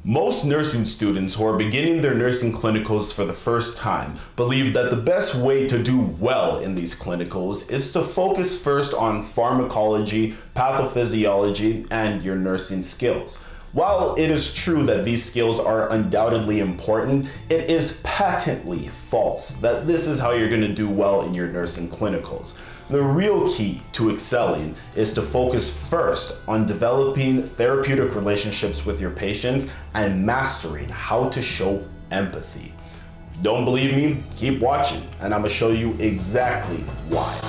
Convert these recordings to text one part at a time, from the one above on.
Most nursing students who are beginning their nursing clinicals for the first time believe that the best way to do well in these clinicals is to focus first on pharmacology, pathophysiology, and your nursing skills. While it is true that these skills are undoubtedly important, it is patently false that this is how you're going to do well in your nursing clinicals. The real key to excelling is to focus first on developing therapeutic relationships with your patients and mastering how to show empathy. If you don't believe me, keep watching and I'm going to show you exactly why.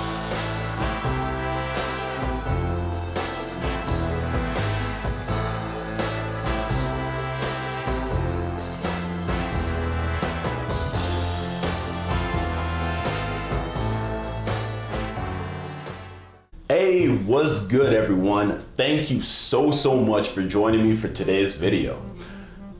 Hey, what's good everyone? Thank you so much for joining me for today's video.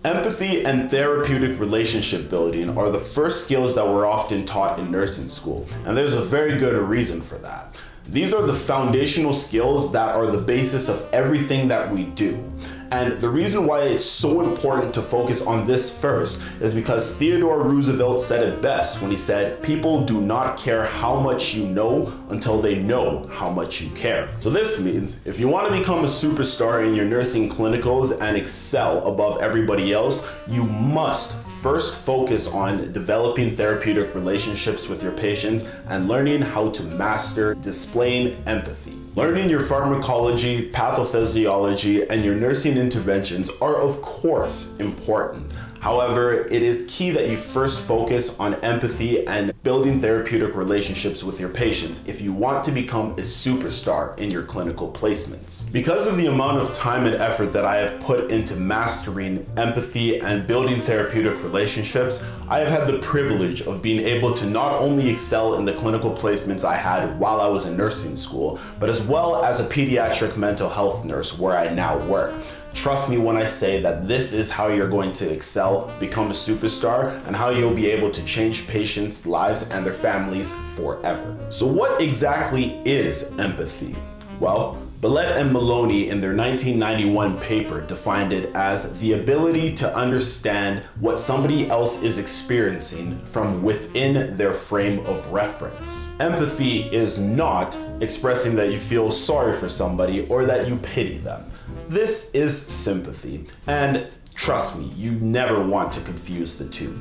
Empathy and therapeutic relationship building are the first skills that we're often taught in nursing school, and there's a very good reason for that. These are the foundational skills that are the basis of everything that we do. And the reason why it's so important to focus on this first is because Theodore Roosevelt said it best when he said, "People do not care how much you know until they know how much you care." So this means if you want to become a superstar in your nursing clinicals and excel above everybody else, you must first focus on developing therapeutic relationships with your patients and learning how to master displaying empathy. Learning your pharmacology, pathophysiology, and your nursing interventions are of course important. However, it is key that you first focus on empathy and building therapeutic relationships with your patients if you want to become a superstar in your clinical placements. Because of the amount of time and effort that I have put into mastering empathy and building therapeutic relationships, I have had the privilege of being able to not only excel in the clinical placements I had while I was in nursing school, but as well as a pediatric mental health nurse where I now work. Trust me when I say that this is how you're going to excel, become a superstar, and how you'll be able to change patients' lives and their families forever. So what exactly is empathy? Well, Bellet and Maloney in their 1991 paper defined it as the ability to understand what somebody else is experiencing from within their frame of reference. Empathy is not expressing that you feel sorry for somebody or that you pity them. This is sympathy, and trust me, you never want to confuse the two.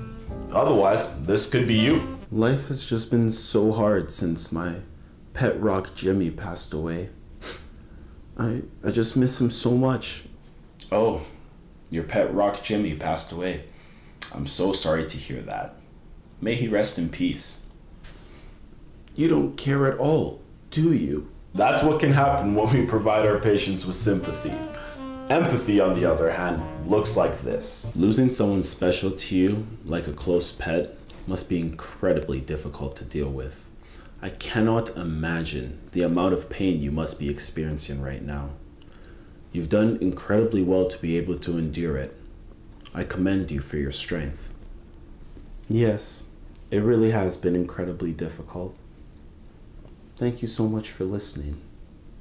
Otherwise, this could be you. Life has just been so hard since my pet rock Jimmy passed away. I just miss him so much. Oh, your pet rock Jimmy passed away. I'm so sorry to hear that. May he rest in peace. You don't care at all, do you? That's what can happen when we provide our patients with sympathy. Empathy, on the other hand, looks like this. Losing someone special to you, like a close pet, must be incredibly difficult to deal with. I cannot imagine the amount of pain you must be experiencing right now. You've done incredibly well to be able to endure it. I commend you for your strength. Yes, it really has been incredibly difficult. Thank you so much for listening.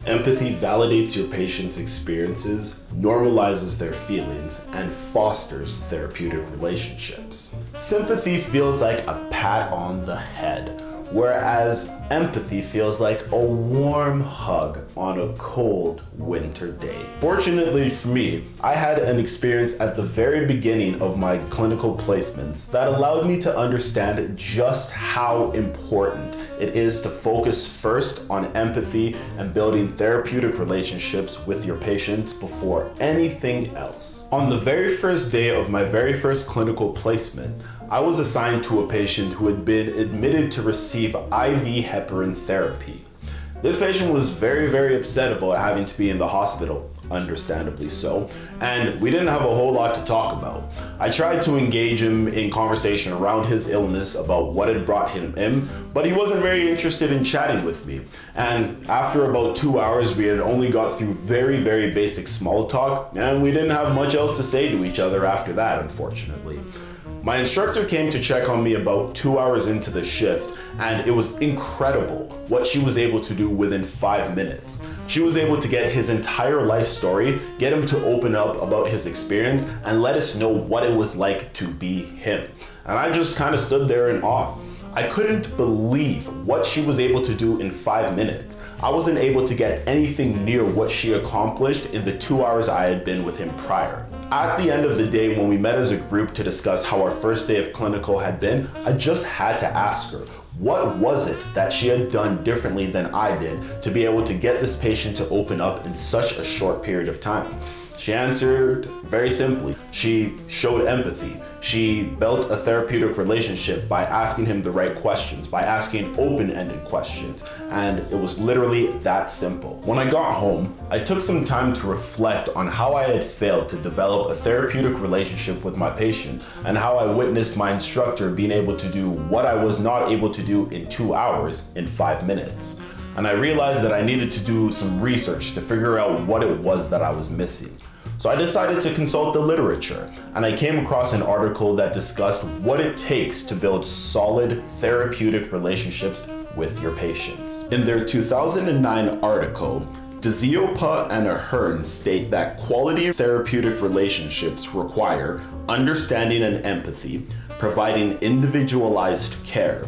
Empathy validates your patient's experiences, normalizes their feelings, and fosters therapeutic relationships. Sympathy feels like a pat on the head, whereas empathy feels like a warm hug on a cold winter day. Fortunately for me, I had an experience at the very beginning of my clinical placements that allowed me to understand just how important it is to focus first on empathy and building therapeutic relationships with your patients before anything else. On the very first day of my very first clinical placement, I was assigned to a patient who had been admitted to receive IV heparin therapy. This patient was very upset about having to be in the hospital, understandably so, and we didn't have a whole lot to talk about. I tried to engage him in conversation around his illness about what had brought him in, but he wasn't very interested in chatting with me. And after about 2 hours, we had only got through very basic small talk, and we didn't have much else to say to each other after that, unfortunately. My instructor came to check on me about 2 hours into the shift, and it was incredible what she was able to do within 5 minutes. She was able to get his entire life story, get him to open up about his experience, and let us know what it was like to be him. And I just kind of stood there in awe. I couldn't believe what she was able to do in 5 minutes. I wasn't able to get anything near what she accomplished in the 2 hours I had been with him prior. At the end of the day, when we met as a group to discuss how our first day of clinical had been, I just had to ask her, what was it that she had done differently than I did to be able to get this patient to open up in such a short period of time? She answered very simply. She showed empathy. She built a therapeutic relationship by asking him the right questions, by asking open-ended questions, and it was literally that simple. When I got home, I took some time to reflect on how I had failed to develop a therapeutic relationship with my patient and how I witnessed my instructor being able to do what I was not able to do in 2 hours in 5 minutes. And I realized that I needed to do some research to figure out what it was that I was missing. So I decided to consult the literature, and I came across an article that discussed what it takes to build solid therapeutic relationships with your patients. In their 2009 article, Dziopa and Ahern state that quality therapeutic relationships require understanding and empathy, providing individualized care,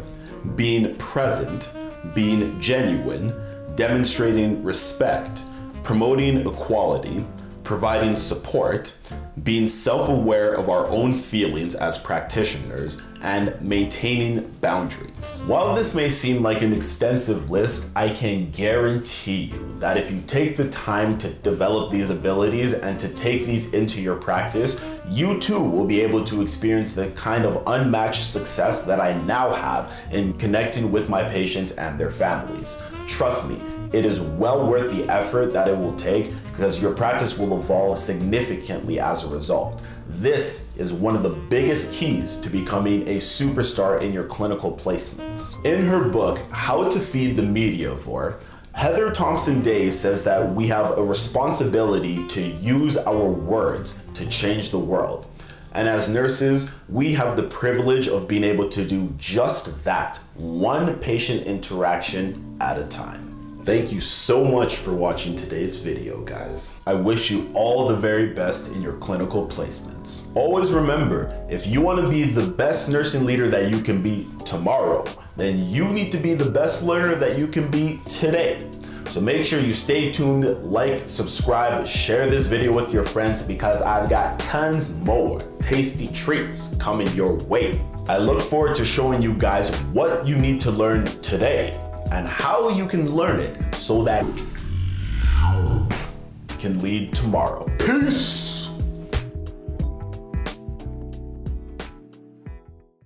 being present, being genuine, demonstrating respect, promoting equality, providing support, being self-aware of our own feelings as practitioners, and maintaining boundaries. While this may seem like an extensive list, I can guarantee you that if you take the time to develop these abilities and to take these into your practice, you too will be able to experience the kind of unmatched success that I now have in connecting with my patients and their families. Trust me, it is well worth the effort that it will take because your practice will evolve significantly as a result. This is one of the biggest keys to becoming a superstar in your clinical placements. In her book, How to Feed the Mediavore, Heather Thompson Day says that we have a responsibility to use our words to change the world. And as nurses, we have the privilege of being able to do just that, one patient interaction at a time. Thank you so much for watching today's video, guys. I wish you all the very best in your clinical placements. Always remember, if you want to be the best nursing leader that you can be tomorrow, then you need to be the best learner that you can be today. So make sure you stay tuned, like, subscribe, share this video with your friends because I've got tons more tasty treats coming your way. I look forward to showing you guys what you need to learn today and how you can learn it so that can lead tomorrow. Peace!